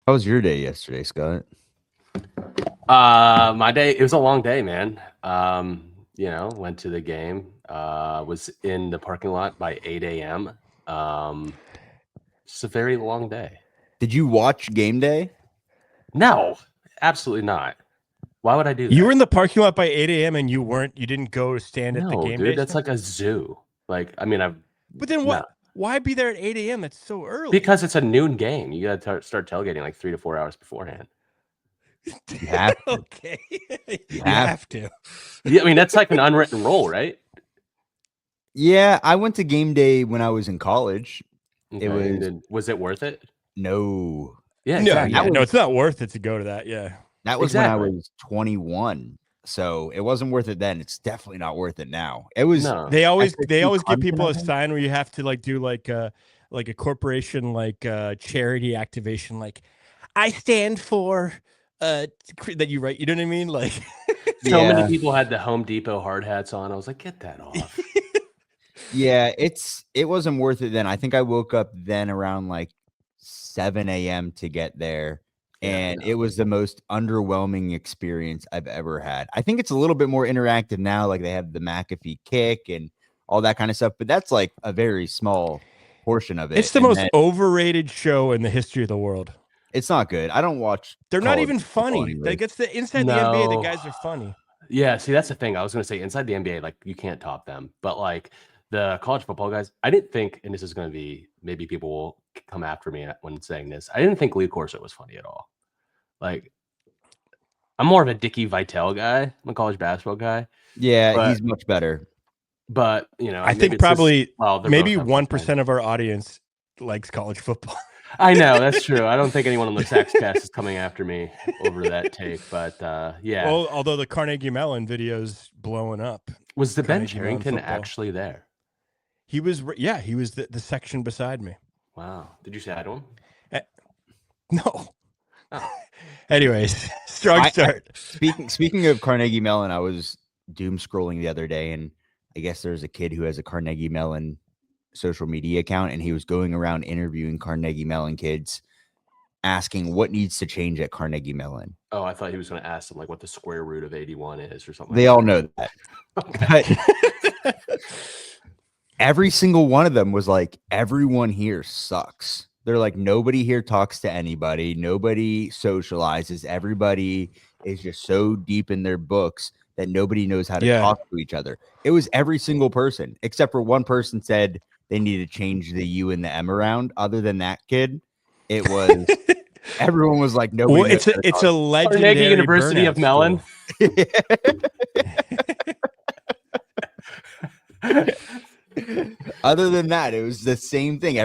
How was your day yesterday, Scott? My day, it was a long day, man. Went to the game, was in the parking lot by 8 a.m. Just a very long day. Did you watch game day? No, absolutely not. Why would I do that? You were in the parking lot by 8 a.m. and you didn't go to stand at the No, game dude, day that's stand? like a zoo. Like, I mean, But then no. why be there at 8 a.m.? That's so early. Because it's a noon game. You got to start tailgating like 3 to 4 hours beforehand. You have to. Okay. You have have to. Yeah, I mean, that's like an unwritten rule, right? Yeah, I went to game day when I was in college. Okay, It was it worth it? no. Yeah, No, exactly. no, it's not worth it to go to that. Yeah. That was Exactly. when I was 21. So it wasn't worth it then. It's definitely not worth it now. It was No. They always SSU give people Clemson, I a think. sign where you have to do like a corporation charity activation, like I stand for that you write, you know what I mean? Like So many Yeah. people had the Home Depot hard hats on. I was like, get that off. Yeah, it wasn't worth it then. I think I woke up then around like 7 a.m. to get there. Yeah, And no. it was the most underwhelming experience I've ever had. I think it's a little bit more interactive now. Like they have the McAfee kick and all that kind of stuff, but that's like a very small portion of it. it's the And most then overrated show in the history of the world. it's not good. I don't watch. They're not college even football funny. anyways. Like it's inside the NBA, the No. guys are funny. Yeah, see, that's the thing. I was going to say inside the NBA, like you can't top them. But like the college football guys, I didn't think, and this is going to be, maybe people will come after me when saying this. I didn't think Lee Corso was funny at all. Like, I'm more of a Dickie Vitale guy. I'm a college basketball guy. Yeah, But- he's much better. But, you know, I maybe think it's just- probably well, they're maybe both 1% of our audience likes college football. I know, that's true. I don't think anyone on the Saxcast is coming after me over that take. But yeah. Well, although the Carnegie Mellon video's blowing up. Was the Ben Carnegie Mellon Charrington football. actually there? He was the section beside me. Wow. Did you say hi to him? No. Oh. Anyways, strong start. Speaking of Carnegie Mellon, I was doom scrolling the other day, and I guess there's a kid who has a Carnegie Mellon social media account, and he was going around interviewing Carnegie Mellon kids, asking what needs to change at Carnegie Mellon. Oh, I thought he was going to ask them like what the square root of 81 is or something. They like all know that. But every single one of them was like, everyone here sucks. They're like, nobody here talks to anybody. Nobody socializes. Everybody is just so deep in their books that nobody knows how to talk to each other. It was every single person, except for one person said they needed to change the U and the M around. Other than that kid, it was everyone was like, nobody. Well, it's a legendary Carnegie University of Mellon. Other than that, it was the same thing.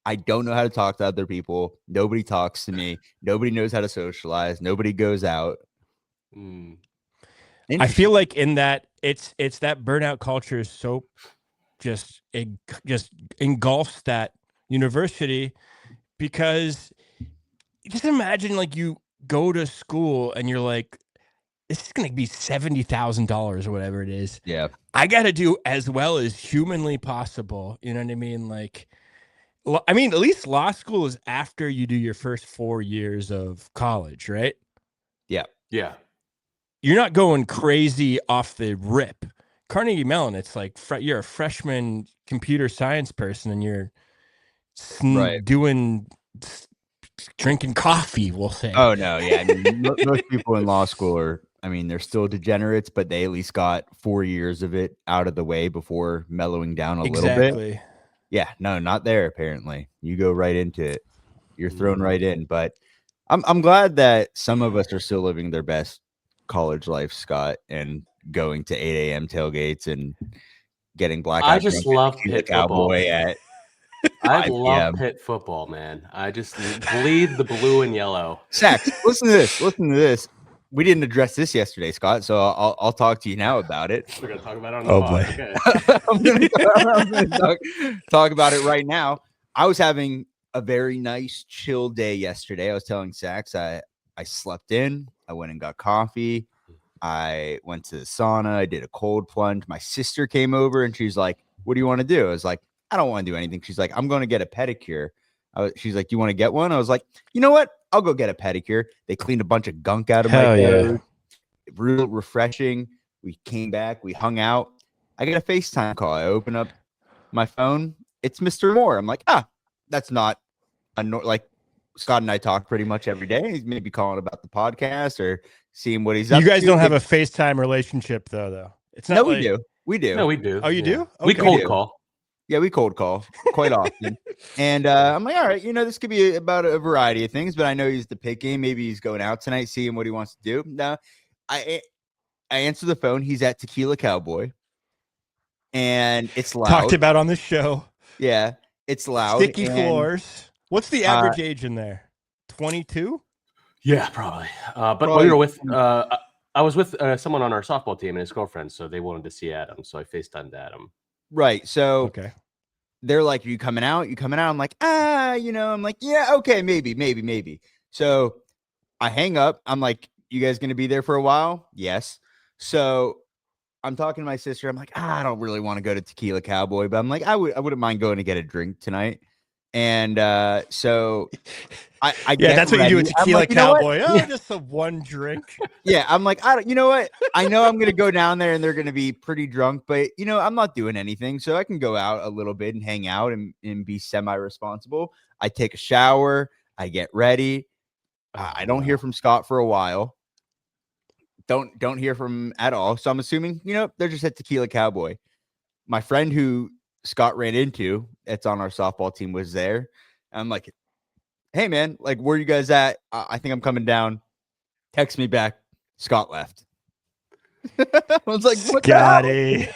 I don't know how to talk to other people. Nobody talks to me. Nobody knows how to socialize. Nobody goes out. I feel like in that it's that burnout culture is so just engulfs that university, because just imagine like you go to school and you're like, this is going to be $70,000 or whatever it is. Yeah. I got to do as well as humanly possible. You know what I mean? Like, I mean, at least law school is after you do your first 4 years of college, right? Yeah. Yeah. You're not going crazy off the rip. Carnegie Mellon, it's like you're a freshman computer science person and you're drinking coffee, we'll say. Oh, no. Yeah. I mean, most people in law school they're still degenerates, but they at least got 4 years of it out of the way before mellowing down a little bit. Yeah. No, not there, apparently. You go right into it. You're thrown right in. But I'm glad that some of us are still living their best college life, Scott, and going to 8 a.m. tailgates and getting black. I just love Pitt football. I love PM. Pitt football, man. I just bleed the blue and yellow. Sax, listen to this. We didn't address this yesterday, Scott, so I'll talk to you now about it. We're gonna talk about it on the pod. Okay. I'm gonna talk about it right now. I was having a very nice chill day yesterday. I was telling Sax I slept in. I went and got coffee. I went to the sauna. I did a cold plunge. My sister came over and she's like, "What do you want to do?" I was like, "I don't want to do anything." She's like, "I'm going to get a pedicure." She's like, "You want to get one?" I was like, "You know what? I'll go get a pedicure. They cleaned a bunch of gunk out of Hell my yeah. toes. Real refreshing. We came back. We hung out. I get a FaceTime call. I open up my phone. It's Mr. Moore. I'm like, that's not like Scott and I talk pretty much every day. He's maybe calling about the podcast or seeing what he's up You guys to. don't have a FaceTime relationship though. It's not. No, like... we do. We do. No, we do. Oh, you do? We Okay. cold call. Yeah, we cold call quite often. And I'm like, all right, this could be about a variety of things, but I know he's the pick game. Maybe he's going out tonight, seeing what he wants to do. No, I answer the phone. He's at Tequila Cowboy. And it's loud. Talked about on the show. Yeah, it's loud. Sticky floors. What's the average age in there? 22? Yeah, probably. But Probably. we were with I was with someone on our softball team and his girlfriend, so they wanted to see Adam, so I FaceTimed Adam. Right. So okay. They're like, "Are you coming out? You coming out?" I'm like, I'm like, "Yeah, okay, maybe." So I hang up. I'm like, "You guys gonna be there for a while?" Yes. So I'm talking to my sister. I'm like, I don't really want to go to Tequila Cowboy, but I'm like, I wouldn't mind going to get a drink tonight. And so I yeah, that's what you do at Tequila like, Cowboy. Oh, just a one drink. Yeah, I'm like, you know what? I know I'm gonna go down there and they're gonna be pretty drunk, but I'm not doing anything, so I can go out a little bit and hang out and be semi-responsible. I take a shower, I get ready. I don't hear from Scott for a while. Don't hear from him at all. So I'm assuming, they're just at Tequila Cowboy. My friend who Scott ran into, that's on our softball team, was there. I'm like, hey man, like, where you guys at? I think I'm coming down. Text me back. Scott left. I was like, what Scotty.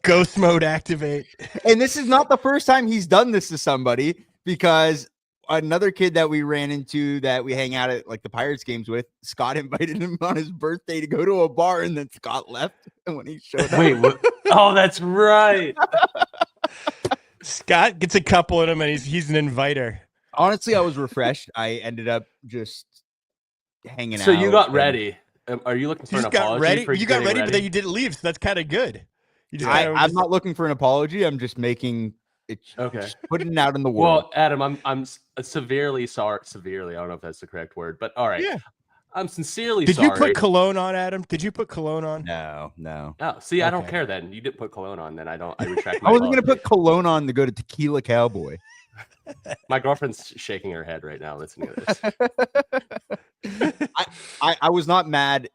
Ghost mode activate. And this is not the first time he's done this to somebody, because another kid that we ran into that we hang out at like the Pirates games with, Scott invited him on his birthday to go to a bar, and then Scott left. And when he showed up, wait, what? Oh, that's right. Scott gets a couple in him, and he's an inviter. Honestly, I was refreshed. I ended up just hanging out. So you got ready. Are you looking for You an just got apology? ready. For You got getting ready, but then you didn't leave. So that's kind of good. You just I'm not looking for an apology. I'm just making it. Okay. Just putting it out in the world. Well, Adam, I'm severely sorry. Severely, I don't know if that's the correct word, but all right. Yeah. I'm sincerely Did sorry. you put cologne on, Adam? Did you put cologne on? No. Oh, see, I don't Okay. care then. You didn't put cologne on, then I retract my I wasn't going to apology. put cologne on to go to Tequila Cowboy. My girlfriend's shaking her head right now listening to this. I was not mad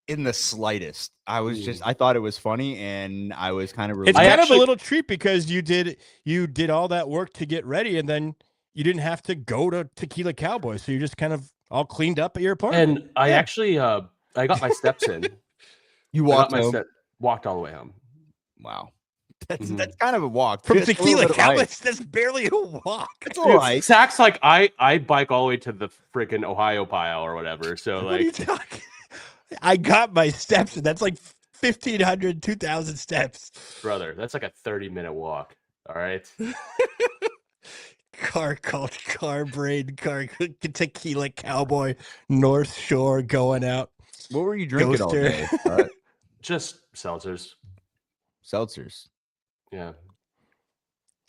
in the slightest. I was just, I thought it was funny, and I was kind of It's relieved. kind of a little treat because you did all that work to get ready, and then you didn't have to go to Tequila Cowboy, so you're just kind of all cleaned up at your apartment. And I actually, I got my steps in. You walked I got home. walked all the way home. Wow. That's Mhm. that's kind of a walk. From Just a little Tequila bit of Cowboy, hike. that's barely a walk. It's all right. Sax, like I bike all the way to the freaking Ohio pile or whatever. So What are you like, talking? I got my steps, and that's like 1,500, 2,000 steps. brother, that's like a 30-minute walk. All right. Car cult, car brain, car Tequila Cowboy, North Shore going out. What were you drinking all day? Just seltzers. Seltzers. Yeah. I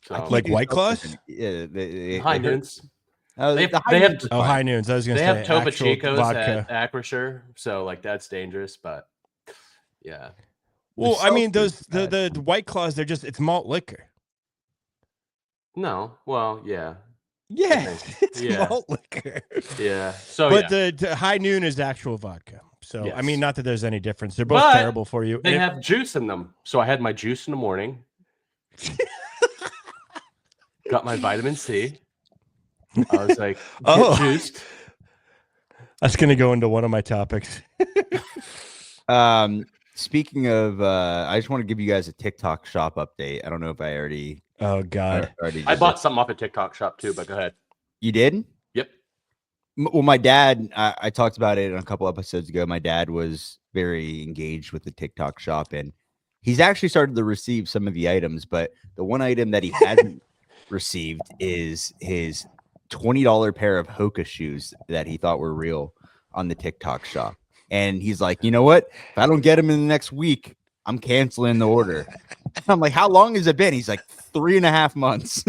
So can't Like do White seltzers Claws? in- Yeah. High they hurt. noons. Oh, They the have- noons are Oh, fine. high noons. I was going They to say have Topo actual Chicos vodka. at Acrisure, so like that's dangerous. But yeah, Well, I mean, seltzer's the White Claws, it's malt liquor. no. Well, yeah, Yeah, Okay. it's Yeah. malt liquor. yeah. So But yeah, the High Noon is actual vodka. So, I Yes. mean, not that there's any difference. They're both But terrible for you. they And have juice in them. So I had my juice in the morning. Got my vitamin C. I was like, get Oh. juiced. that's going to go into one of my topics. Speaking of, I just want to give you guys a TikTok shop update. I don't know if I already. Oh, God. already I did bought that. something off a TikTok shop too, but go ahead. You did? Yep. Well, my dad, I talked about it a couple episodes ago. My dad was very engaged with the TikTok shop, and he's actually started to receive some of the items. But the one item that he hasn't received is his $20 pair of Hoka shoes that he thought were real on the TikTok shop. And he's like, you know what? If I don't get them in the next week, I'm canceling the order. I'm like, how long has it been? He's like, 3.5 months.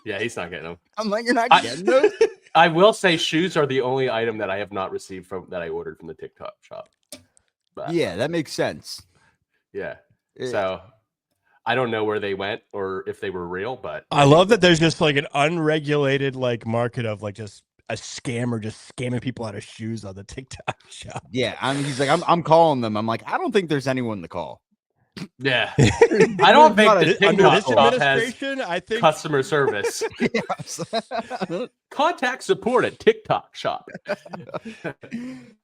Yeah, he's not getting them. I'm like, you're not getting those? I will say shoes are the only item that I have not received that I ordered from the TikTok shop. But, Yeah, that makes sense. Yeah. So I don't know where they went or if they were real, but I love that there's just like an unregulated like market of like just a scammer just scamming people out of shoes on the TikTok shop. Yeah, he's like, I'm calling them. I'm like, I don't think there's anyone to call. Yeah. I don't think the under TikTok this shop administration, I think customer service. Contact support at TikTok shop.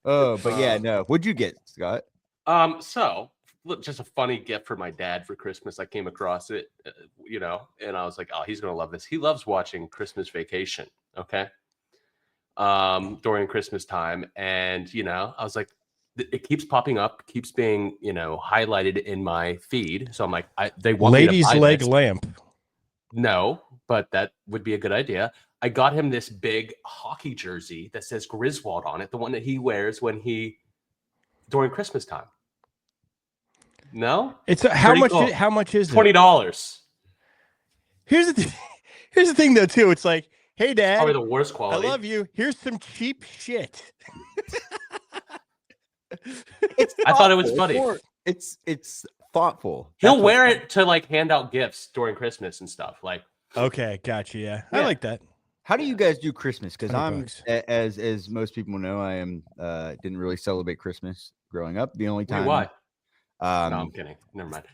Oh, but yeah, no. What'd you get, Scott? So look, just a funny gift for my dad for Christmas. I came across it, and I was like, oh, he's gonna love this. He loves watching Christmas Vacation. Okay. During Christmas time, and I was like, it keeps popping up, keeps being highlighted in my feed. So I'm like, they want ladies' me to buy leg this. lamp. No, but that would be a good idea. I got him this big hockey jersey that says Griswold on it, the one that he wears during Christmas time. No, it's how much? Cool. How much is $20? Here's the thing, though. Too, it's like, hey, Dad, probably the worst quality. I love you. Here's some cheap shit. I thought it was funny. It's thoughtful. He'll wear it to like hand out gifts during Christmas and stuff. Like, okay, gotcha. Yeah, I like that. How do you guys do Christmas? Because $100. as most people know, I didn't really celebrate Christmas growing up. The only time. Wait, why? No, I'm kidding. Never mind.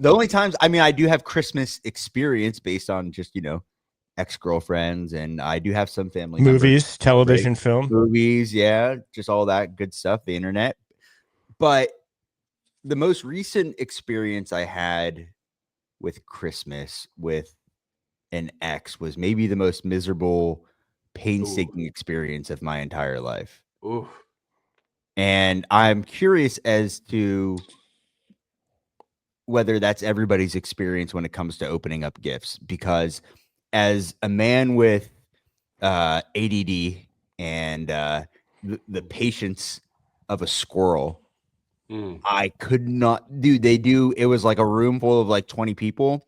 The only times, I do have Christmas experience based on just ex-girlfriends, and I do have some family movies, television, film, movies, yeah, just all that good stuff, the internet. But the most recent experience I had with Christmas with an ex was maybe the most miserable, painstaking experience of my entire life. Ooh. And I'm curious as to whether that's everybody's experience when it comes to opening up gifts, because as a man with ADD and the patience of a squirrel, I could not it was like a room full of like 20 people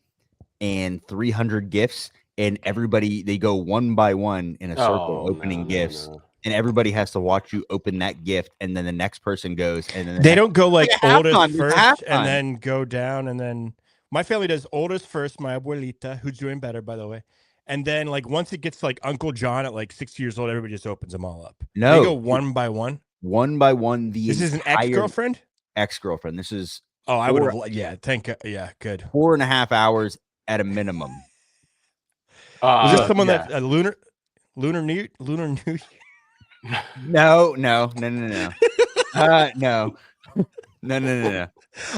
and 300 gifts, and they go one by one in a circle opening gifts. And everybody has to watch you open that gift, and then the next person goes, and then they don't go like oldest first and time. then go down, and then my family does oldest first, my abuelita, who's doing better, by the way. And then like once it gets like Uncle John at like 60 years old, everybody just opens them all up. No, they go one by one. One by one. This is an ex-girlfriend? Ex-girlfriend. This is I would have good. 4.5 hours at a minimum. Was this someone that lunar new No. No.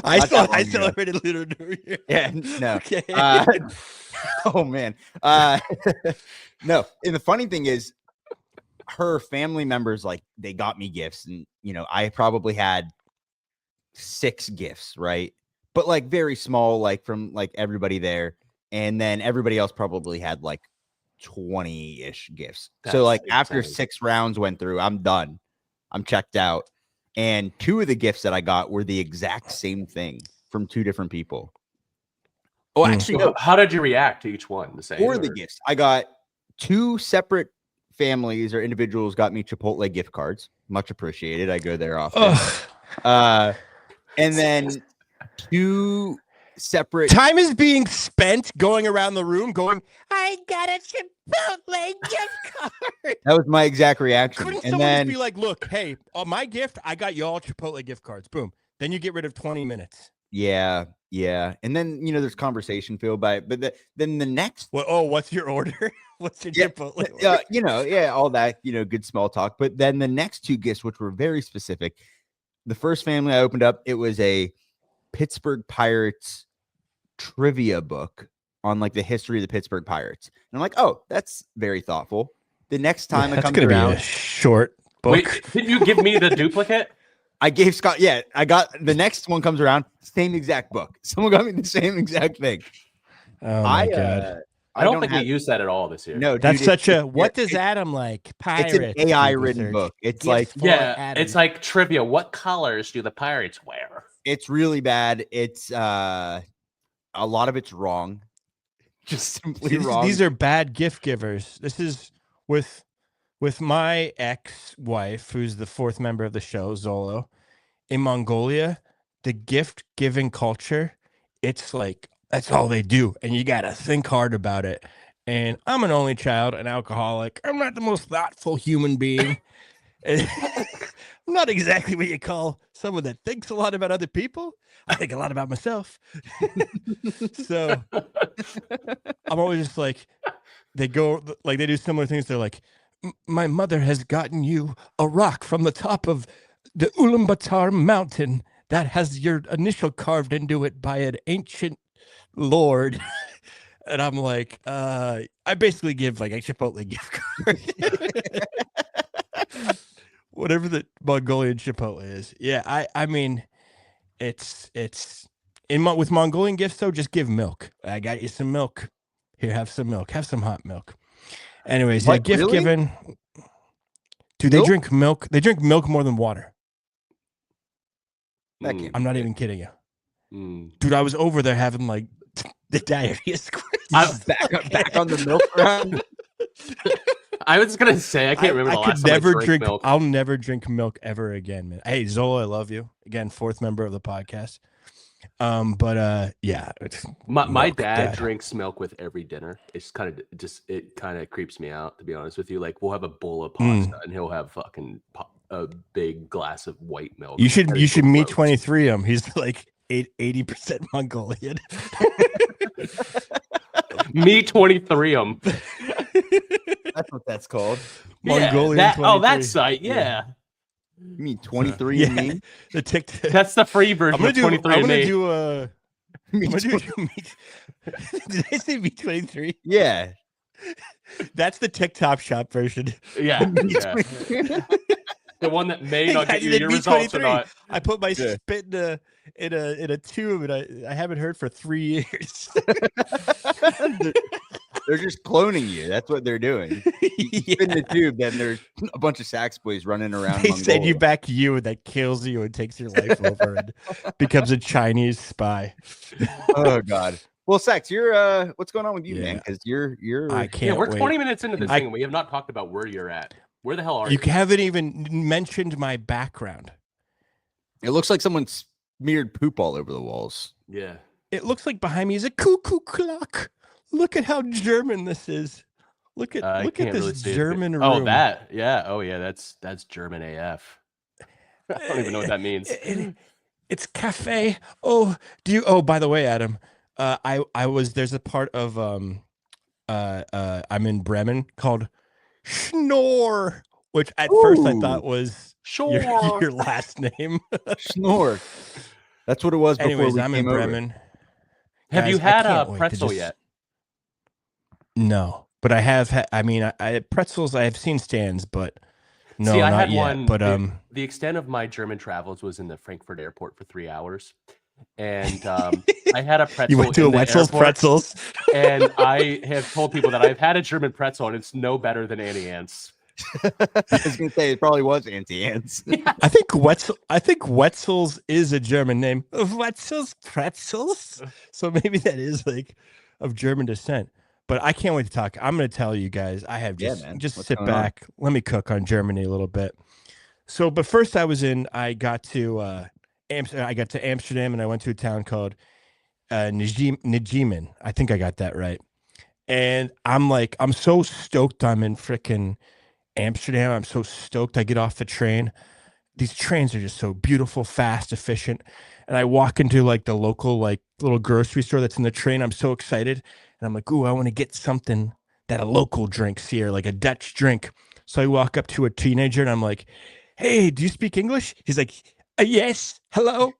I celebrated Lunar New Year. Yeah, no. Okay. Oh man. No. And the funny thing is, her family members, like, they got me gifts, and I probably had 6 gifts, right? But like very small, like from like everybody there, and then everybody else probably had like 20-ish gifts. So like after 6 rounds went through, I'm done. I'm checked out. And 2 of the gifts that I got were the exact same thing from 2 different people. Oh, actually, no. How did you react to each one? The same? 4 of the gifts. I got 2 separate families or individuals got me Chipotle gift cards. Much appreciated. I go there often. And then 2 separate. Time is being spent going around the room going, I got a Chipotle gift card. That was my exact reaction. Couldn't and someone then just be like, look, hey, my gift, I got you all Chipotle gift cards. Boom. Then you get rid of 20 minutes. Yeah. And then there's conversation filled by it. But then the next what's your order? What's your Chipotle order? All that, good small talk. But then the next 2 gifts, which were very specific. The first family I opened up, it was a Pittsburgh Pirates trivia book on like the history of the Pittsburgh Pirates. And I'm like, oh, that's very thoughtful. The next time it comes around, be a short book. Wait, didn't you give me the duplicate? I gave Scott. Yeah, I got the next one comes around, same exact book. Someone got me the same exact thing. Oh my God. I don't think we used that at all this year. No, that's dude, what does Adam like? Pirates. It's an AI written book. It's like it's like trivia. What colors do the Pirates wear? It's really bad. It's a lot of it's wrong. just simply See, wrong. these are bad gift givers. This is with my ex-wife, who's the fourth member of the show, Zolo. In Mongolia, the gift giving culture, it's like that's all they do, and you gotta think hard about it. And I'm an only child, an alcoholic. I'm not the most thoughtful human being. I'm not exactly what you call someone that thinks a lot about other people. I think a lot about myself. So I'm always just like, they go like they do similar things. They're like, my mother has gotten you a rock from the top of the Ulaanbaatar mountain that has your initial carved into it by an ancient lord. And I'm like, I basically give like a Chipotle gift card. Whatever the Mongolian Chipotle is. Yeah, I mean, it's with Mongolian gifts though, just give milk. I got you some milk. Here, have some milk. Have some hot milk. Anyways, yeah, What, gift really? giving. Dude, they drink milk. They drink milk more than water. That can't I'm be not good. even kidding you. Dude, I was over there having like the diarrhea squirts. I'm back on the milk round. I was gonna say I can't remember the last time I drank milk. I'll never drink milk ever again, man. Hey, Zola, I love you. Again, fourth member of the podcast. Yeah. My dad drinks milk with every dinner. It's kind of creeps me out, to be honest with you. Like we'll have a bowl of pasta and he'll have fucking a big glass of white milk. You should meet 23 him. He's like 80% Mongolian. Me 23 him. That's what that's called. Mongolian. That site, yeah. You mean 23 and me? The TikTok. That's the free version of 23 and me. Did I say Me23? Yeah. That's the TikTok shop version. Yeah. The one that may not get you your results or not. I put my spit in a tube, and I haven't heard for 3 years. They're just cloning you. That's what they're doing. You spit in the tube, then there's a bunch of Saxboys running around. They send you back that kills you and takes your life over and becomes a Chinese spy. Oh God. Well, Sax, you're what's going on with you, man? Because you're I can't. We're 20 minutes into this thing, and we have not talked about where you're at. Where the hell are you? You haven't even mentioned my background. It looks like someone smeared poop all over the walls. Yeah. It looks like behind me is a cuckoo clock. Look at how German this is. Look at this really German room. Oh, that. Yeah. Oh, yeah. That's German AF. I don't even know what that means. It's cafe. Oh, by the way, Adam, there's a part of I'm in Bremen called Schnorr, which at first I thought was your last name. Schnorr. That's what it was before. Anyways, we I'm came in Bremen. Have Guys, you had I a can't wait to pretzel just- yet? No, but I have. I pretzels. I have seen stands, but no, See, I not had yet. one. But the extent of my German travels was in the Frankfurt airport for 3 hours, and I had a pretzel. You went to a Wetzel's Pretzels, and I have told people that I've had a German pretzel, and it's no better than Annie Ann's. I was gonna say it probably was Auntie Anne's. I think Wetzel's is a German name. Wetzel's Pretzels. So maybe that is like of German descent. But I can't wait to talk. I'm going to tell you guys. I have just sit back. Let me cook on Germany a little bit. So, but first I got to Amsterdam, and I went to a town called Nijmegen. I think I got that right. And I'm so stoked I'm in frickin' Amsterdam. I'm so stoked I get off the train. These trains are just so beautiful, fast, efficient. And I walk into like the local like little grocery store that's in the train. I'm so excited. And I'm like, ooh, I want to get something that a local drinks here, like a Dutch drink. So I walk up to a teenager and I'm like, hey, do you speak English? He's like, yes, hello.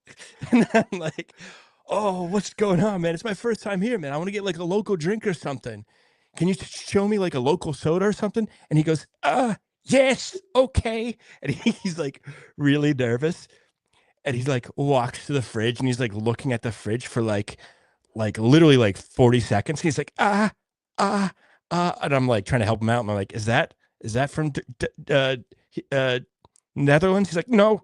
And I'm like, oh, what's going on, man? It's my first time here, man. I want to get like a local drink or something. Can you show me like a local soda or something? And he goes, yes, okay. And he's like really nervous. And he's like walks to the fridge and he's like looking at the fridge for like literally like 40 seconds. He's like, and I'm like trying to help him out. And I'm like, is that from Netherlands? He's like, no.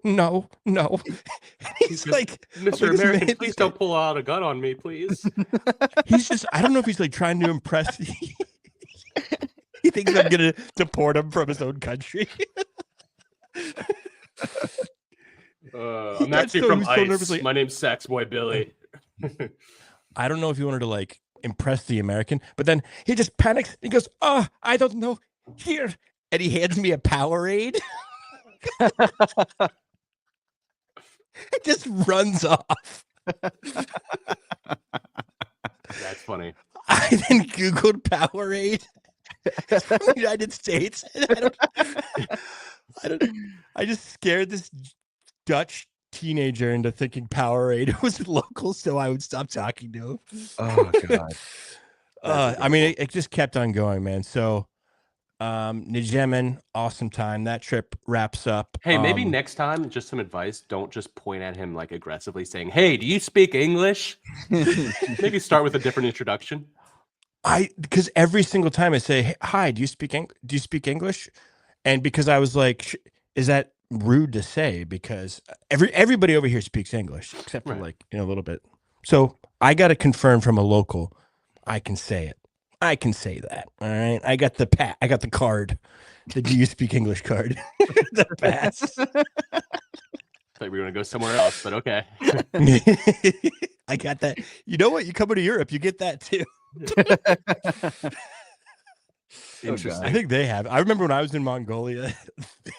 He's like, Mr. this American, man- please don't pull out a gun on me, please. he's just, I don't know if he's like trying to impress. He thinks I'm gonna deport him from his own country. I'm got actually so- from he was so ICE. nervously- My name's Saxboy Billy. I don't know if he wanted to like impress the American, but then he just panics. He goes, "Oh, I don't know. Here," and he hands me a Powerade. He just runs off. That's funny. I then Googled Powerade. It's from the United States. And I just scared this Dutch teenager into thinking Powerade was local, so I would stop talking to him. Oh god. I mean, it just kept on going, man. So, Nijemen, awesome time. That trip wraps up. Hey, maybe next time, just some advice. Don't just point at him like aggressively saying, "Hey, do you speak English?" Maybe start with a different introduction. Because every single time I say, "Hey, hi, do you speak English?" And because I was like, is that rude to say? Because everybody over here speaks English, except for Right. like a little bit. So I got to confirm from a local. I can say it. I can say that. All right. I got the card. The do you speak English card? The pass. Thought we were gonna go somewhere else, but okay. I got that. You know what? You come to Europe, you get that too. Interesting. I think they have. I remember when I was in Mongolia,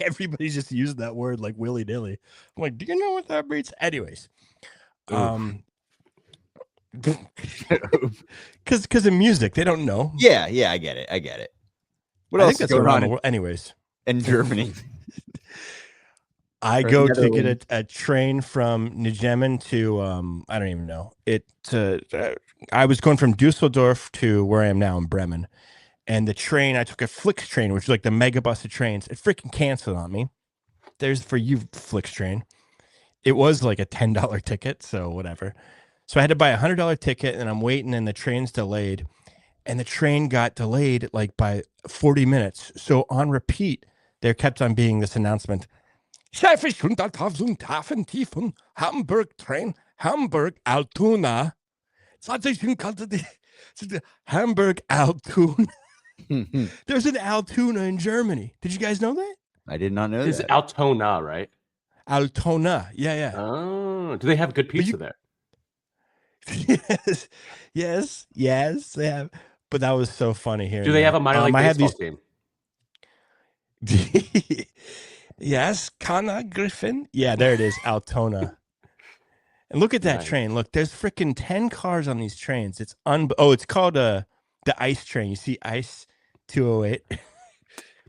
everybody's just using that word like willy nilly. I'm like, do you know what that means? Anyways, because of music, they don't know. Yeah, I get it. What I else think that's is going around on the world. Anyways, in Germany? I Or go to Netherlands. get a train from Nijemen to I don't even know it. I was going from Dusseldorf to where I am now in Bremen, and the train I took a Flix train, which is like the mega bus of trains. It freaking canceled on me. There's for you, Flix train. It was like a $10 ticket, so whatever. So I had to buy a $100 ticket, and I'm waiting, and the train's delayed, and the train got delayed like by 40 minutes. So on repeat, there kept on being this announcement. Hamburg train, Hamburg Altona. Hamburg Altona. There's an Altona in Germany. Did you guys know that? I did not know It's that. Altona, right? Altona. Yeah. Oh, do they have good pizza there? Yes, they have. But that was so funny here. Do they have a minor league baseball team? Yes, Kana Griffin. Yeah, there it is, Altona. And look at that Nice. train. Look, there's freaking 10 cars on these trains. It's it's called the ICE train. You see ICE 208.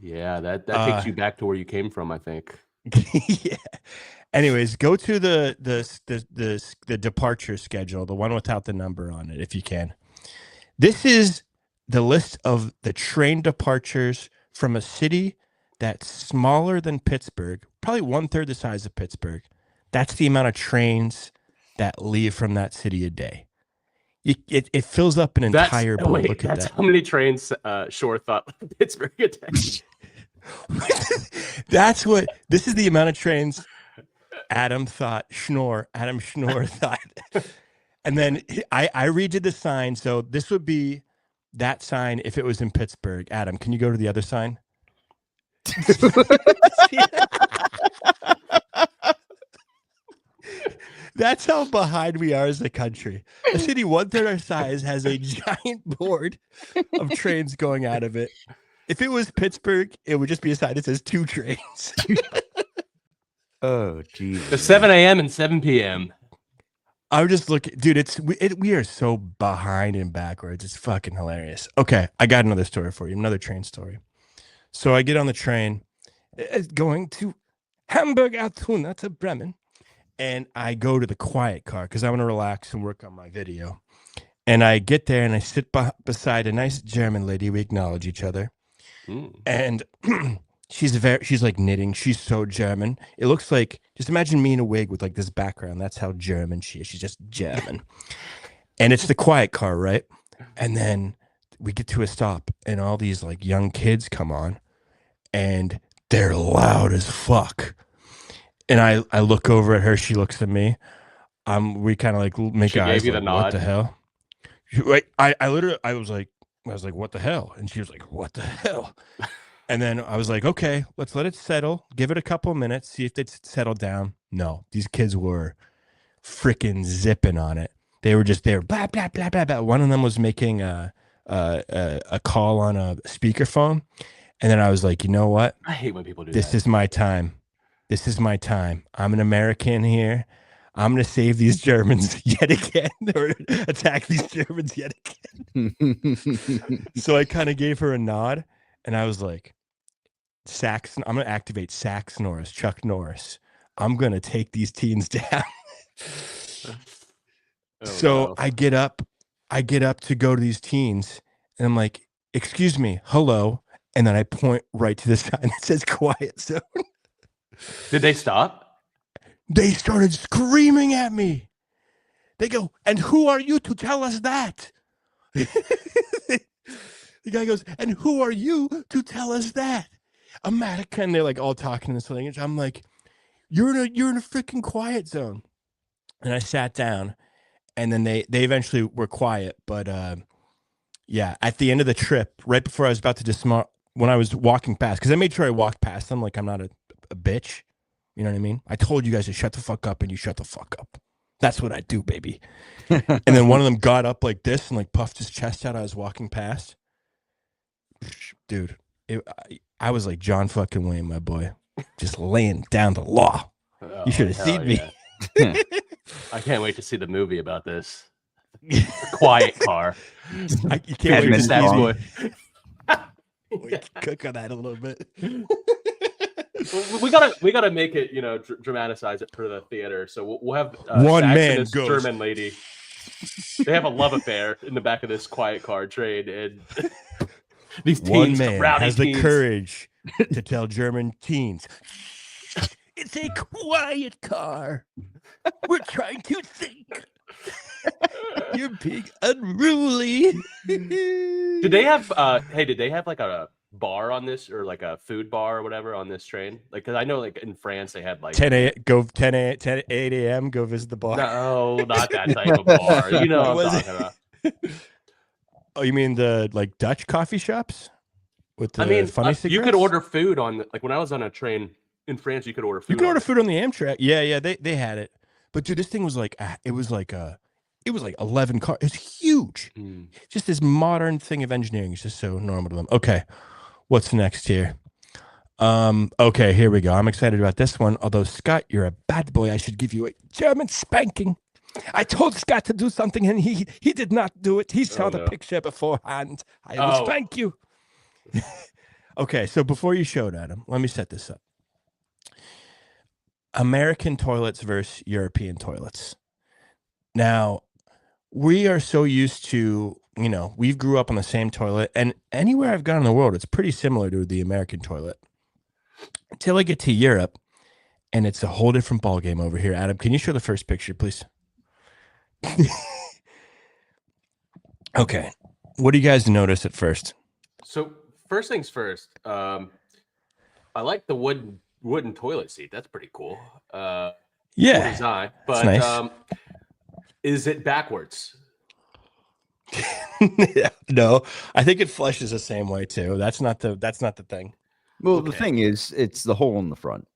Yeah, that takes you back to where you came from, I think. Yeah. Anyways, go to the departure schedule, the one without the number on it, if you can. This is the list of the train departures from a city that's smaller than Pittsburgh, probably 1/3 the size of Pittsburgh. That's the amount of trains that leave from that city a day. It fills up an entire boat. Wait, Look at that's that. how many trains Shore thought Pittsburgh attacked. This is the amount of trains Adam Schnorr thought. And then I redid the sign. So this would be that sign if it was in Pittsburgh. Adam, can you go to the other sign? That's how behind we are as a country. A city 1/3 our size has a giant board of trains going out of it. If it was Pittsburgh, it would just be a sign that says 2 trains. Oh, geez. The 7 a.m. and 7 p.m. I would just look, dude. We are so behind and backwards. It's fucking hilarious. Okay, I got another story for you. Another train story. So I get on the train, going to Hamburg Altona to Bremen, and I go to the quiet car because I want to relax and work on my video. And I get there and I sit beside a nice German lady. We acknowledge each other, and she's like knitting. She's so German. It looks like, just imagine me in a wig with like this background. That's how German she is. She's just German. And it's the quiet car, right? And then we get to a stop and all these like young kids come on and they're loud as fuck. And I look over at her. She looks at me. We kind of like make She eyes gave you the like, what nod. the hell? I literally, I was like, what the hell? And she was like, what the hell? And then I was like, okay, let's let it settle. Give it a couple of minutes. See if it's settled down. No, these kids were freaking zipping on it. They were just there, blah, blah, blah, blah, blah. One of them was making a call on a speakerphone. And then I was like, you know what? I hate when people do This that. is my time. This is my time. I'm an American here. I'm going to save these Germans yet again, or attack these Germans yet again. So I kind of gave her a nod, and I was like, I'm going to activate Sax Norris, Chuck Norris. I'm going to take these teens down. So I get up to go to these teens, and I'm like, excuse me, hello. And then I point right to the sign that says quiet zone. Did they stop? They started screaming at me. They go, and who are you to tell us that? The guy goes, and who are you to tell us that? America. And they're like all talking in this language. I'm like, you're in a freaking quiet zone. And I sat down, and then they eventually were quiet. But yeah, at the end of the trip, right before I was about to dismount, when I was walking past, because I made sure I walked past them like I'm not a bitch. You know what I mean? I told you guys to shut the fuck up, and you shut the fuck up. That's what I do, baby. And then one of them got up like this and like puffed his chest out. I was walking past. Dude, I was like John fucking Wayne, my boy. Just laying down the law. You should have seen me. Yeah. I can't wait to see the movie about this. Quiet car. You can't wait to Saxboy. We can cook on that a little bit. We gotta make it, dramatize it for the theater. So we'll have one Sax man and this goes. German lady. They have a love affair in the back of this quiet car train, and these teens, one man has teens. the courage to tell German teens, "It's a quiet car. We're trying to think. You're being unruly." Did they have like a bar on this, or like a food bar or whatever on this train? Like, because I know like in France they had like 10 8 a.m. go visit the bar. No, not that type of bar. You know what I'm talking about. Oh, you mean the like Dutch coffee shops with the funny cigarettes? You could order food on like when I was on a train in France. You could order food. You could order food on the Amtrak. Yeah, they had it. But dude, this thing was like it was like 11 cars. It's huge. Just this modern thing of engineering is just so normal to them. Okay, what's next here? Okay, here we go. I'm excited about this one. Although Scott, you're a bad boy. I should give you a German spanking. I told Scott to do something and he did not do it. He saw the picture beforehand. I will spank you. Okay, so before you showed at him, let me set this up. American toilets versus European toilets. Now, we are so used to, we grew up on the same toilet, and anywhere I've gone in the world, it's pretty similar to the American toilet. Until I get to Europe, and it's a whole different ballgame over here. Adam, can you show the first picture, please? Okay. What do you guys notice at first? So first things first, I like the wooden toilet seat. That's pretty cool. Yeah. Cool design, but nice. Is it backwards? No, I think it flushes the same way too. That's not the thing. Well, the thing is, it's the hole in the front.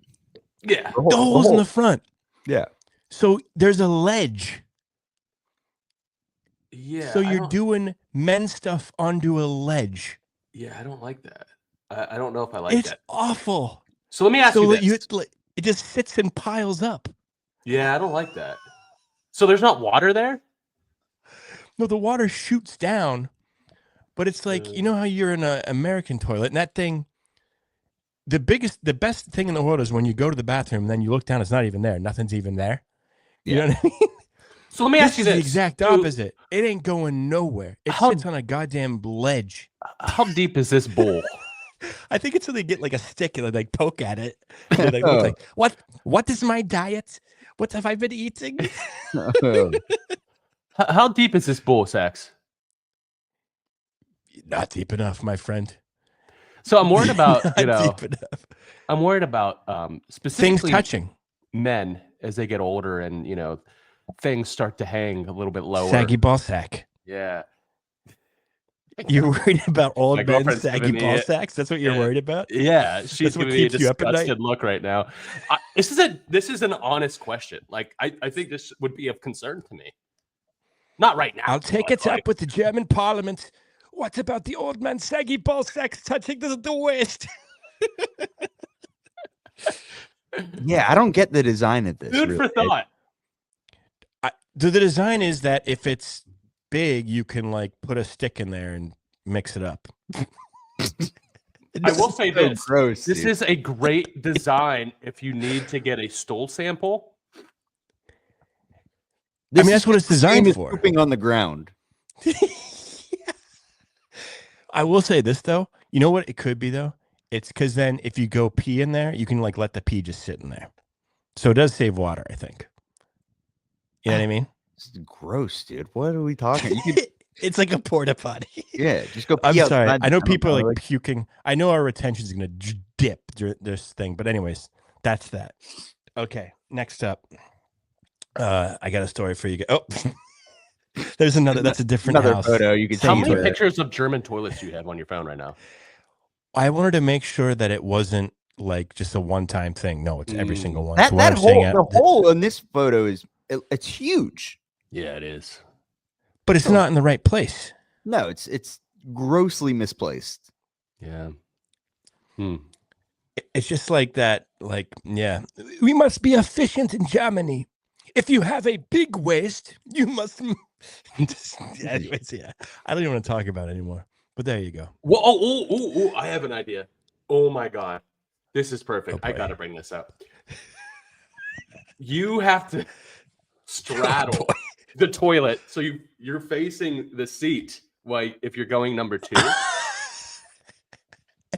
Yeah, the hole's in the front. Yeah. So there's a ledge. Yeah. So you're doing men's stuff onto a ledge. Yeah, I don't like that. I don't know if I like that. It's awful. So let me ask you this. It just sits and piles up. Yeah, I don't like that. So there's not water there? No, the water shoots down, but it's like, you know how you're in an American toilet, and that thing, the best thing in the world is when you go to the bathroom, and then you look down, it's not even there. Nothing's even there. You know what I mean? So let me ask you this. The exact opposite. It ain't going nowhere. It sits on a goddamn ledge. How deep is this bowl? I think it's so they get like a stick and they like poke at it. Like, like, what is my diet? What have I been eating? How deep is this bowl, Sax? Not deep enough, my friend. So I'm worried about, deep enough. I'm worried about specifically things touching. men as they get older and things start to hang a little bit lower. Saggy ball sack. Yeah. You're worried about My old men girlfriend's saggy giving me ball sacks? That's what you're worried about? Yeah, she's what giving me a keeps you up at night? disgusted look right now. This is an honest question. Like, I think this would be of concern to me. Not right now. I'll take it up with the German parliament. What about the old man saggy ball sacks touching the waist? Yeah, I don't get the design of this. Food for thought. The design is that if it's big, you can like put a stick in there and mix it up. I will say so this. Gross, this dude. is a great design if you need to get a stool sample. I mean, that's what it's designed for. Pooping on the ground. I will say this, though. You know what it could be, though? It's because then if you go pee in there, you can like let the pee just sit in there. So it does save water, I think. You know what I mean? This is gross, dude. What are we talking? You could, It's like a porta potty. yeah, just go pee I'm sorry. outside. I know people are like puking. I know our retention is going to dip during this thing. But anyways, that's that. Okay, next up. I got a story for you. Oh, there's another. That's a different house. Photo. You can How see many it. pictures of German toilets do you have on your phone right now? I wanted to make sure that it wasn't like just a one-time thing. No, it's every single one. That, So that hole, the hole in this photo it's huge. Yeah, it is. but it's not in the right place. No, it's grossly misplaced. Yeah. It's just like that. Like, yeah, we must be efficient in Germany. If you have a big waist, you must. Anyways, yeah, I don't even want to talk about it anymore. But there you go. Well, oh, I have an idea. Oh my god, this is perfect. I gotta bring this up. You have to straddle the toilet so you're facing the seat. Like if you're going number 2.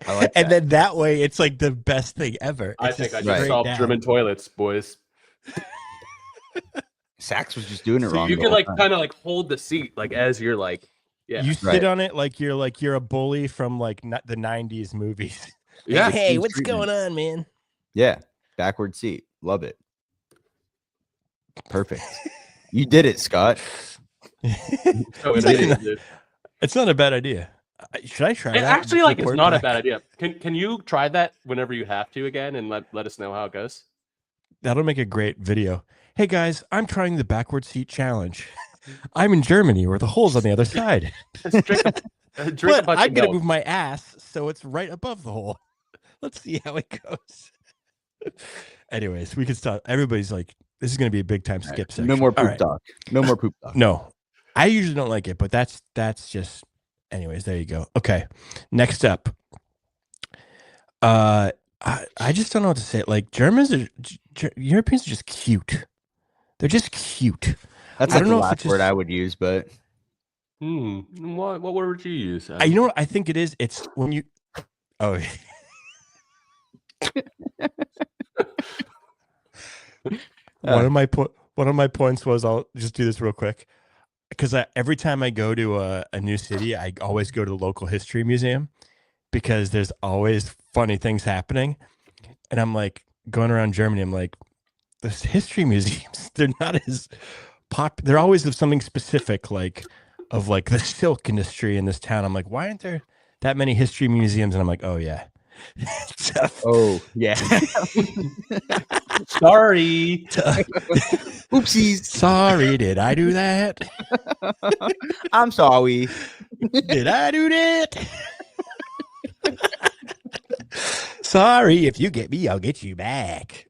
I like and that. then that way, it's like the best thing ever. I think I just solved German toilets, boys. Sax was just doing it wrong. You can like kind of like hold the seat like as you're like, yeah. You sit on it like you're a bully from like the 90s movies. Yeah. Like, hey, what's going on, man? Yeah, backward seat. Love it. Perfect. You did it, Scott. It's not a bad idea. Should I try that? Actually, like, it's not a bad idea. Can you try that whenever you have to again and let us know how it goes? That'll make a great video. Hey guys, I'm trying the backward seat challenge. I'm in Germany where the hole's on the other side. But I'm gonna move my ass so it's right above the hole. Let's see how it goes. Anyways, we can stop. Everybody's like, this is gonna be a big time skip section. No more poop talk. No more poop talk. No, I usually don't like it, but that's just. Anyways, there you go. Okay, next up. I just don't know what to say. Like Europeans are just cute. They're just cute. That's like the last word I would use, but what word would you use? You know what I think it is? It's when you one of my points was, I'll just do this real quick, because every time I go to a new city, I always go to the local history museum because there's always funny things happening. And I'm like going around Germany, I'm like, this history museums, they're not as popular. They're always of something specific, like of like the silk industry in this town. I'm like, why aren't there that many history museums? And I'm like, oh yeah. Oh yeah. Sorry. Oopsies. Sorry, did I do that? I'm sorry. Did I do that? Sorry, if you get me, I'll get you back.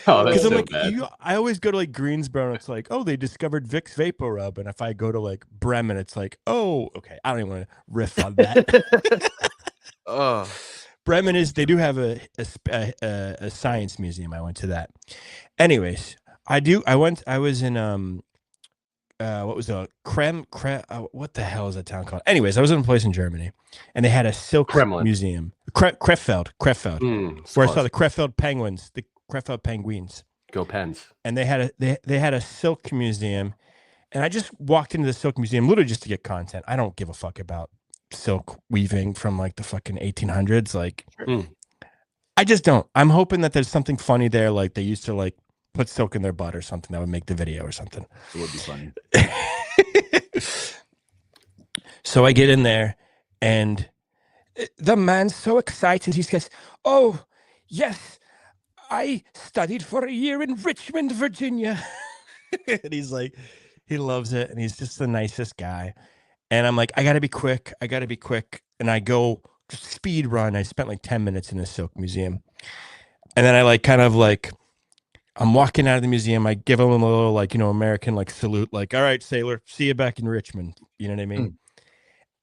Oh, that's so like, bad. I always go to like Greensboro and it's like, oh, they discovered Vicks Vapor Rub. And if I go to like Bremen, it's like, oh, okay. I don't even want to riff on that. Oh, Bremen they do have a science museum. I went to that. Anyways, I was in what was it? What the hell is that town called? Anyways, I was in a place in Germany and they had a silk museum. Krefeld, where I saw the Krefeld penguins, the Krefeld penguins. Go Pens. And they had a silk museum, and I just walked into the silk museum literally just to get content. I don't give a fuck about silk weaving from like the fucking 1800s. Like, I just don't. I'm hoping that there's something funny there, like they used to like put silk in their butt or something that would make the video or something. It would be funny. So I get in there, and the man's so excited. He says, "Oh, yes, I studied for a year in Richmond, Virginia." And he's like, he loves it, and he's just the nicest guy. And I'm like, I gotta be quick. And I go just speed run. I spent like 10 minutes in the Silk Museum. And then I like kind of like, I'm walking out of the museum. I give him a little like, American like salute, like, all right, sailor, see you back in Richmond. You know what I mean?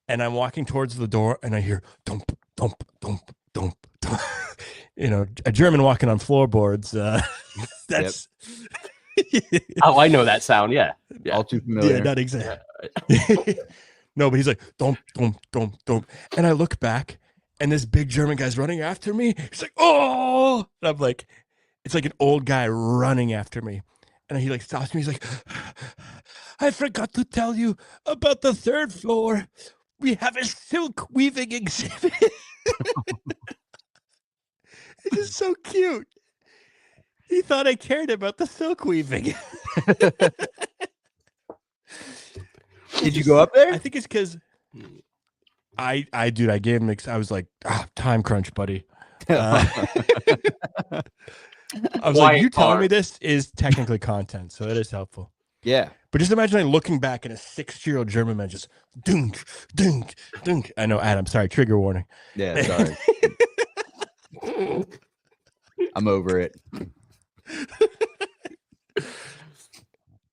And I'm walking towards the door, and I hear dump, dump, dump, dump, dump. A German walking on floorboards. That's Oh, I know that sound. Yeah. All too familiar. Yeah, not exactly. No, but he's like, dump, dump, dump, dump. And I look back, and this big German guy's running after me. He's like, oh! And I'm like, it's like an old guy running after me. And he like stops me. He's like, I forgot to tell you about the 3rd floor. We have a silk weaving exhibit. It is so cute. He thought I cared about the silk weaving. Did you go up there? I think it's because I gave him. I was like, time crunch, buddy. I was like, you telling me this is technically content, so that is helpful. Yeah. But just imagine like looking back and a 6-year-old German man just dunk, dunk, dunk. I know, Adam. Sorry, trigger warning. Yeah, sorry. I'm over it.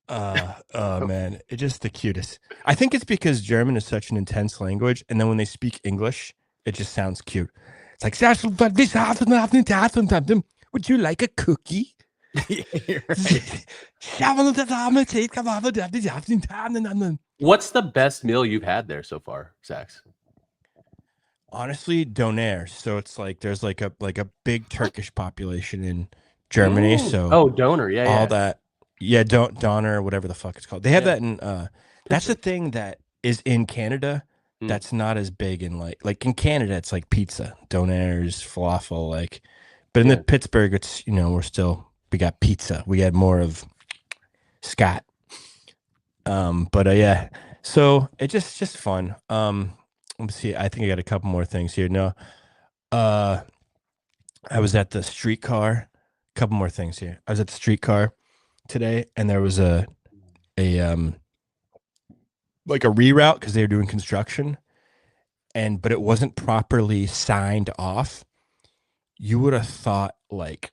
Oh man, it's just the cutest. I think it's because German is such an intense language, and then when they speak English, it just sounds cute. It's like, would you like a cookie? What's the best meal you've had there so far, Sax? Honestly, doner. So it's like there's like a big Turkish population in Germany. So doner, all that, doner, whatever the fuck it's called. They have that in. That's the thing that is in Canada. That's not as big in like in Canada. It's like pizza, doners, falafel, like. But in the Pittsburgh, it's we got pizza. We had more of Scott. But yeah. So it's just fun. Let me see. I think I got a couple more things here. No, I was at the streetcar. Couple more things here. I was at the streetcar today, and there was a reroute because they were doing construction, but it wasn't properly signed off. You would have thought like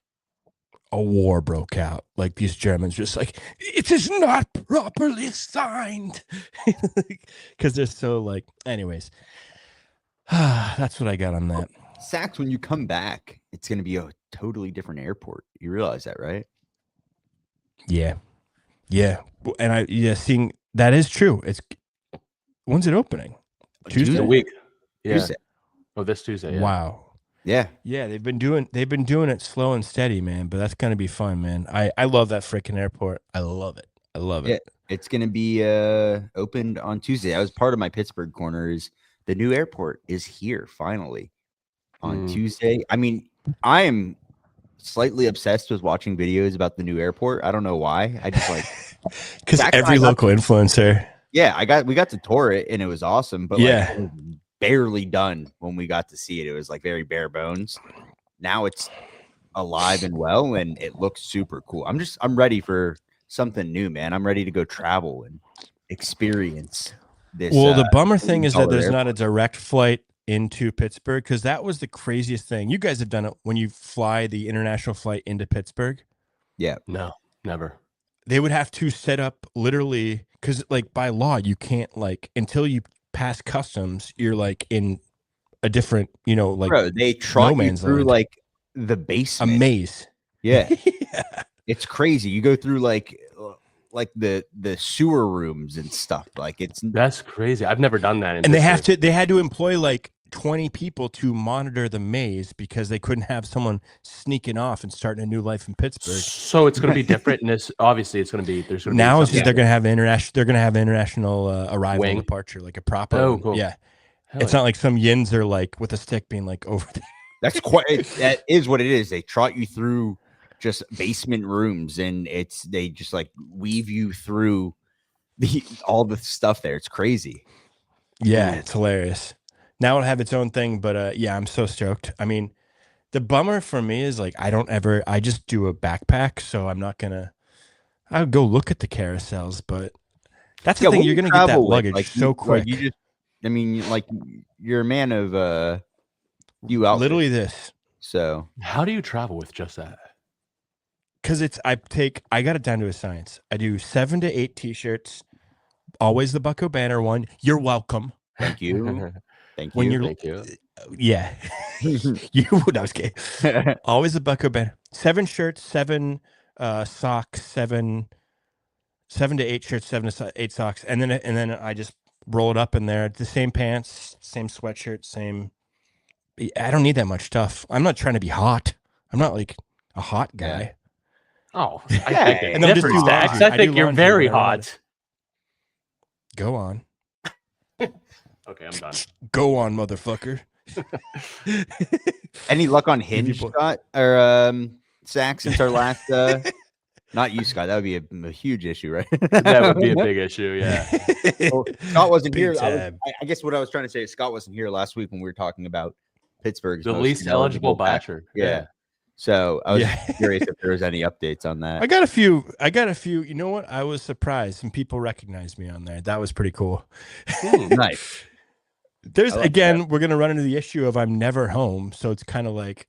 a war broke out. Like these Germans just like, it is not properly signed. Because they're so like, anyways. That's what I got on that. Sax, when you come back, it's going to be a totally different airport. You realize that, right? Yeah. And seeing that is true. When's it opening? Tuesday? A week. Yeah. Tuesday. Oh, this Tuesday. Yeah. Wow. Yeah. They've been doing it slow and steady, man. But that's gonna be fun, man. I love that freaking airport. I love it. It's gonna be opened on Tuesday. That was part of my Pittsburgh corner. Is the new airport is here finally on Tuesday. I mean, I am slightly obsessed with watching videos about the new airport. I don't know why. I just like because every local influencer. Yeah, we got to tour it and it was awesome. But like, it was barely done when we got to see it. It was like very bare bones. Now it's alive and well, and it looks super cool. I'm ready for something new, man. I'm ready to go travel and experience this. Well, the bummer thing is that there's not a direct flight into Pittsburgh, because that was the craziest thing. You guys have done it when you fly the international flight into Pittsburgh. Yeah. No, never. They would have to set up literally, because like by law, you can't like until you pass customs, you're like in a different, like bro, they trot you through land. Like the basement, a maze. Yeah. It's crazy. You go through like the sewer rooms and stuff. Like that's crazy. I've never done that. And they had to employ like 20 people to monitor the maze because they couldn't have someone sneaking off and starting a new life in Pittsburgh. So it's going to be different. And obviously it's going to be, they're just they're going to have international arrival departure, like a proper. Oh, cool. Yeah. It's not like some yins are like with a stick being like over there. That is what it is. They trot you through just basement rooms, and they just like weave you through all the stuff there. It's crazy. Yeah, it's hilarious. Now it'll have its own thing, but yeah, I'm so stoked. I mean, the bummer for me is like I just do a backpack, so I'm not gonna. I'll go look at the carousels, but that's the thing. What You're do gonna you get that travel with? luggage Like, so quick. I mean, like you're a man of you outfits. Literally this. So How do you travel with just that? Because I got it down to a science. I do 7 to 8 t-shirts, always the Bucko Banner one. You're welcome. thank you. Thank When you. you're Thank you. yeah. You would I was kidding. Always the Bucko Banner. 7 shirts, 7 socks, 7 to 8 shirts, 7 to 8 socks, and then I just roll it up in there. The same pants, same sweatshirt, same. I don't need that much stuff. I'm not trying to be hot. I'm not like a hot guy. Yeah. Oh, Yeah. I think And then just do laundry. I I do think you're laundry very whenever I hot. Go on. Okay, I'm done. Go on, motherfucker. Any luck on you Hinge, boy- Scott or Sax since our last? Not you, Scott. That would be a huge issue, right? That would be a big issue. Yeah. Well, Scott wasn't Big here. time. I guess what I was trying to say is Scott wasn't here last week when we were talking about Pittsburgh's The most least eligible bachelor. Yeah. So I was Yeah. curious if there was any updates on that. I got a few. You know what? I was surprised. Some people recognized me on there. That was pretty cool. Nice. There's I like again, we're gonna run into the issue of I'm never home, so it's kind of like,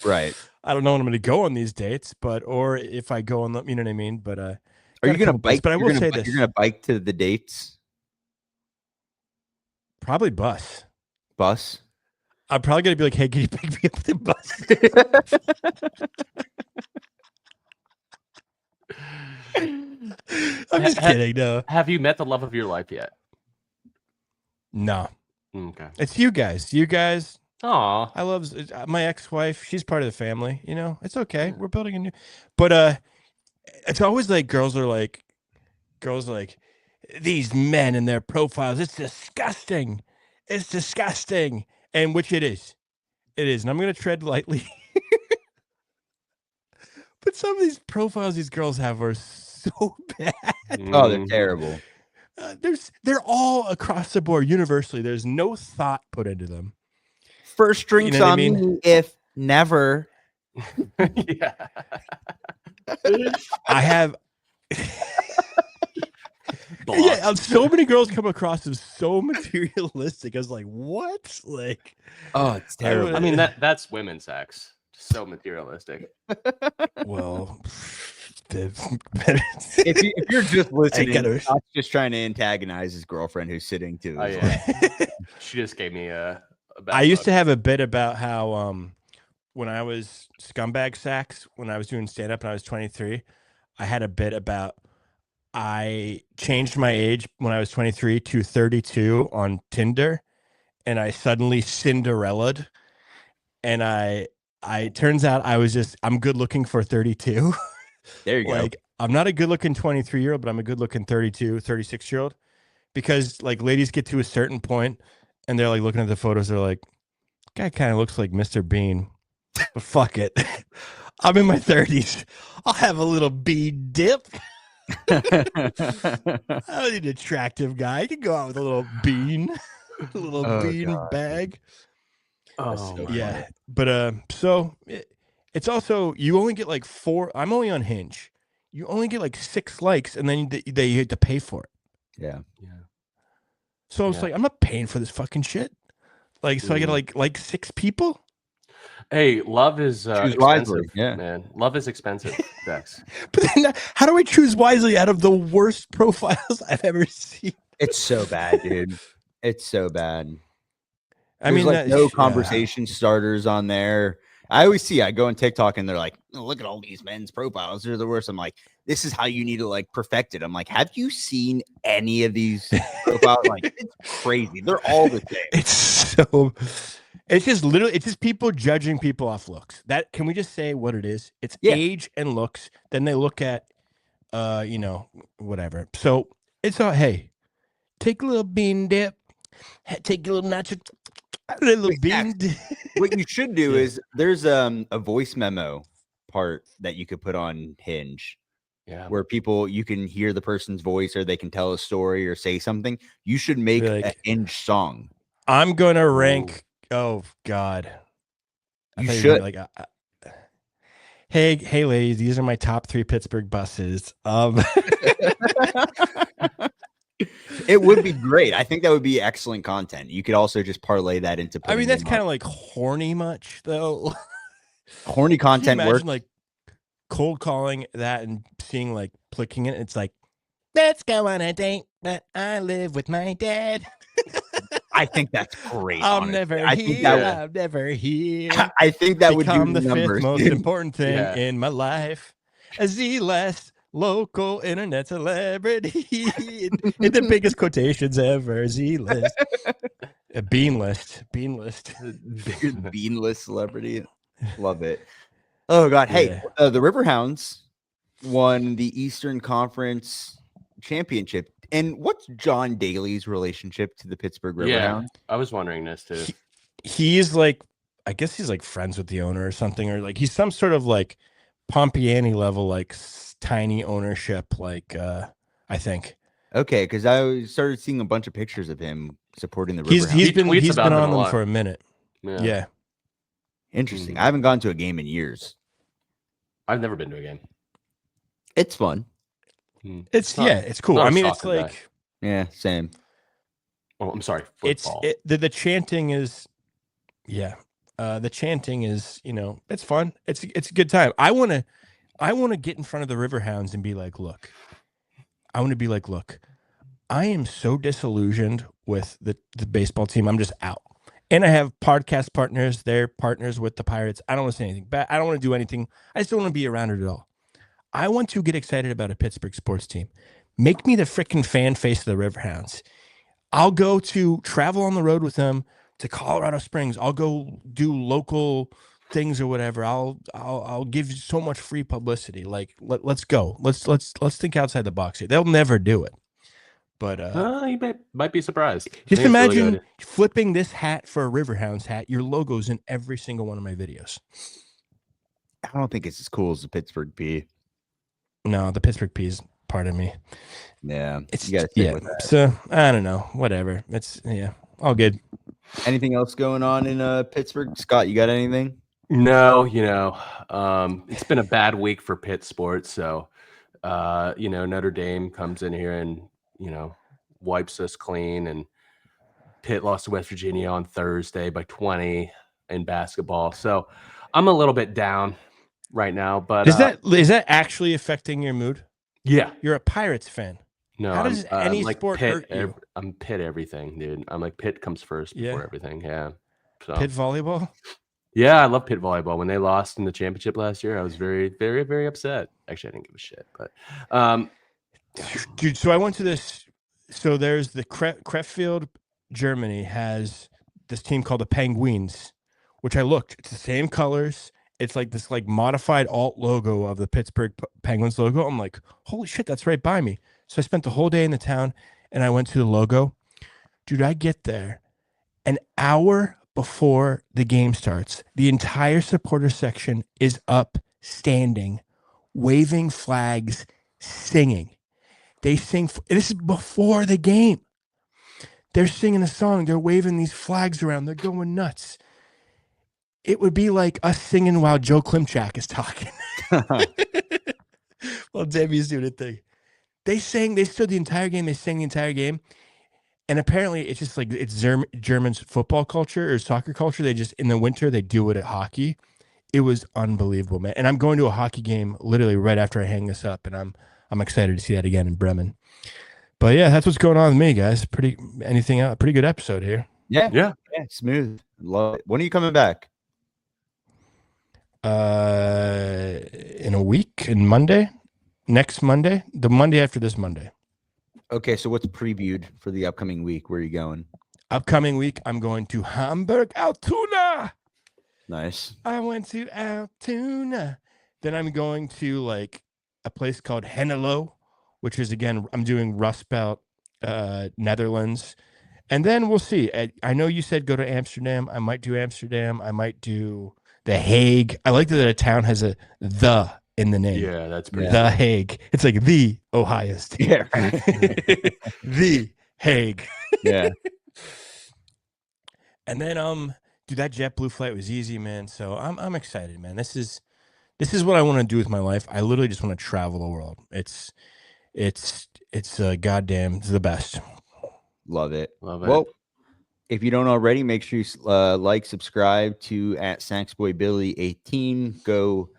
Right. I don't know when I'm gonna go on these dates, or if I go on them, you know what I mean. But Are you gonna bike? But I will say this: you're gonna bike to the dates. probably bus. Bus. I'm probably gonna be like, hey, can you pick me up the bus? I'm just kidding. No, Have you met the love of your life yet? no. Okay. It's you guys. You guys. Aw. I love my ex-wife. She's part of the family. You know, it's okay. We're building a new. But it's always like girls are like, these men and their profiles. It's disgusting. It's disgusting. And which it is. It is. And I'm gonna tread lightly. But some of these profiles these girls have are so bad. Oh, they're terrible. They're all across the board universally. There's no thought put into them. First drinks You know what I on mean? me if never. Yeah. I have. Yeah, so many girls come across as so materialistic. I was like, what? Like, Oh, it's terrible. I mean that's women's sex. So materialistic. well, if you're just listening, gotta- Scott's just trying to antagonize his girlfriend who's sitting to Oh his yeah. She just gave me a bad I used look. to have a bit about how when I was scumbag sax, when I was doing stand up and I was 23, I had a bit about I changed my age when I was 23 to 32 on Tinder, and I suddenly Cinderella'd, and I turns out I'm good looking for 32. There you go. Like, I'm not a good looking 23-year-old, but I'm a good looking 32, 36-year-old, because like ladies get to a certain point and they're like looking at the photos. They're like, guy kind of looks like Mr. Bean, but fuck it. I'm in my 30s. I'll have a little bean dip. I don't need an attractive guy. I can go out with a little bean, a little Oh, bean God. bag. Oh so my Yeah. God. But so it's also, you only get like 4. I'm only on Hinge. You only get like 6 likes, and then they have to pay for it. Yeah. Yeah. So I was Yeah. like, I'm not paying for this fucking shit. Like, so I get like 6 people. Hey, love is Choose expensive, wisely, yeah. man. Love is expensive, Dex. But then how do I choose wisely out of the worst profiles I've ever seen? It's so bad, dude. It's so bad. I There's mean, like no conversation starters on there. I go on TikTok and they're like, oh, look at all these men's profiles. They're the worst. I'm like, this is how you need to like perfect it. I'm like, have you seen any of these profiles? Like, it's crazy. They're all the same. It's just people judging people off looks. That, can we just say what it is? It's age and looks. Then they look at, whatever. So it's all, hey, take a little bean dip, take a little nacho, A little Wait, Max, bean. what you should do Yeah. is there's a voice memo part that you could put on Hinge Yeah. where you can hear the person's voice or they can tell a story or say something. You should make Be a like, Hinge song. I'm gonna rank. Oh God. I You thought you were should. gonna be like, hey, ladies, these are my top 3 Pittsburgh buses. It would be great. I think that would be excellent content. You could also just parlay that into I mean, putting that's them kind on. of like horny much though. Horny Can you content imagine works. like cold calling that and seeing like clicking it? It's like, let's go on a date, but I live with my dad. I think that's great. I'm honestly. never I think here. that I'm never here. I think that would do Become the numbers. 5th most dude. important thing Yeah. in my life. A Z-less local internet celebrity. in the biggest quotations ever. Z-list. A bean list. Beanless celebrity. Love it. Oh God. Hey, Yeah. the Riverhounds won the Eastern Conference Championship. And what's John Daly's relationship to the Pittsburgh Riverhounds? I was wondering this too. He's like, I guess he's like friends with the owner or something, or like he's some sort of like Pompiani level, like tiny ownership, like I think. Okay, because I started seeing a bunch of pictures of him supporting the He's Riverhounds. He tweets he's about been them on a them lot. for a minute. Yeah. Interesting. Mhm. I haven't gone to a game in years. I've never been to a game. It's fun. It's not- it's cool. not a I mean, it's soccer guy. like Yeah, same. Oh, I'm sorry. Football. The chanting is, the chanting is, it's fun. It's a good time. I want to get in front of the Riverhounds and be like, look, I am so disillusioned with the baseball team. I'm just out. And I have podcast partners. They're partners with the Pirates. I don't want to say anything bad. I don't want to do anything. I just don't want to be around it at all. I want to get excited about a Pittsburgh sports team. Make me the freaking fan face of the Riverhounds. I'll go to travel on the road with them to Colorado Springs. I'll go do local things or whatever. I'll give you so much free publicity. Like let's go. Let's think outside the box here. They'll never do it. But you might be surprised. just imagine flipping this hat for a Riverhounds hat. Your logo's in every single one of my videos. I don't think it's as cool as the Pittsburgh P. No, the Pittsburgh P is part of me. Yeah, It's you gotta stick with that. So I don't know. Whatever. It's all good. Anything else going on in Pittsburgh? Scott, you got anything? No, it's been a bad week for Pitt sports. So, Notre Dame comes in here and, wipes us clean. And Pitt lost to West Virginia on Thursday by 20 in basketball. So I'm a little bit down right now. But is that actually affecting your mood? Yeah. You're a Pirates fan. No, how does any like sport Pitt, hurt you? I'm Pitt everything, dude. I'm like Pitt comes first before everything. Yeah. So Pitt volleyball? Yeah, I love Pitt volleyball. When they lost in the championship last year, I was very, very, very upset. Actually, I didn't give a shit, but dude, so I went to this. So there's the Krefeld, Germany has this team called the Penguins, which I looked. It's the same colors. It's like this modified alt logo of the Pittsburgh Penguins logo. I'm like, holy shit, that's right by me. So I spent the whole day in the town and I went to the logo. Dude, I get there an hour before the game starts. The entire supporter section is up, standing, waving flags, singing. They sing. This is before the game. They're singing a song. They're waving these flags around. They're going nuts. It would be like us singing while Joe Klimchak is talking. Well, Debbie's doing a thing. They stood the entire game. They sang the entire game. And apparently it's just like, it's German's football culture or soccer culture. They just, in the winter, they do it at hockey. It was unbelievable, man. And I'm going to a hockey game literally right after I hang this up. And I'm excited to see that again in Bremen. But yeah, that's what's going on with me, guys. Pretty good episode here. Yeah. Smooth. Love it. When are you coming back? In a week, next Monday, the Monday after this Monday. Okay, so what's previewed for the upcoming week? Where are you going? Upcoming week, I'm going to Hamburg, Altoona. Nice. I went to Altoona. Then I'm going to like a place called Hennelo, which is, again, I'm doing Rust Belt, Netherlands. And then we'll see. I know you said go to Amsterdam. I might do Amsterdam. I might do The Hague. I like that a town has a "the" in the name. Yeah, that's pretty. The Hague. It's like the Ohio State. Yeah. The Hague. Yeah. And then dude, that JetBlue flight was easy, man. So I'm excited, man. This is what I want to do with my life. I literally just want to travel the world. It's goddamn, it's the best. Love it. Love it. Well, if you don't already, make sure you like, subscribe to @Saxboy Billy 18. Go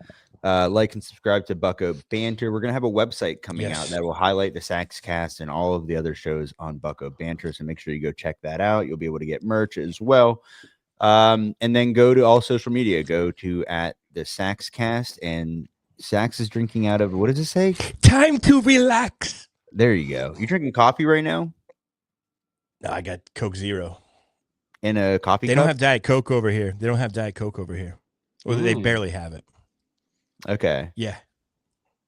like and subscribe to Bucko Banter. We're gonna have a website coming out that will highlight the Saxcast and all of the other shows on Bucko Banter. So make sure you go check that out. You'll be able to get merch as well. And then go to all social media. Go to @the Saxcast, and Sax is drinking out of, what does it say? Time to relax. There you go. You drinking coffee right now? No, I got Coke Zero. In a coffee They cup? don't have Diet Coke over here. They don't have Diet Coke over here. Well, they barely have it. Okay. Yeah.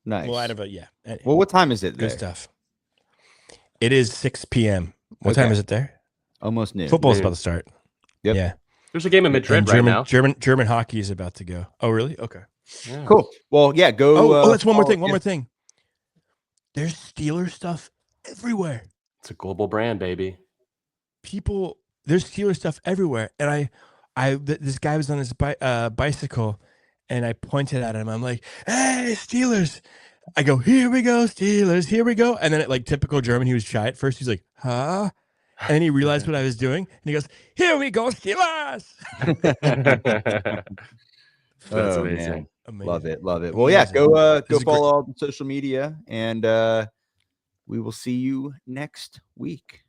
Nice. Well, out of yeah. Well, what time is it there? Good stuff. It is 6 p.m. What time is it there? Almost noon. Football's about to start. Yep. Yeah. There's a game in Madrid right now. German hockey is about to go. Oh, really? Okay. Yeah. Cool. Well, yeah, go. Oh, that's one more thing. One yeah. more thing. There's Steelers stuff everywhere. It's a global brand, baby. There's Steelers stuff everywhere. And this guy was on his bicycle, and I pointed at him. I'm like, "Hey, Steelers!" I go, "Here we go, Steelers! Here we go!" And then, like typical German, he was shy at first. He's like, "Huh?" And then he realized what I was doing, and he goes, "Here we go, Steelers!" That's Oh, amazing. man. Amazing. Love it. Love it. Well, yeah, go follow all the social media, and we will see you next week.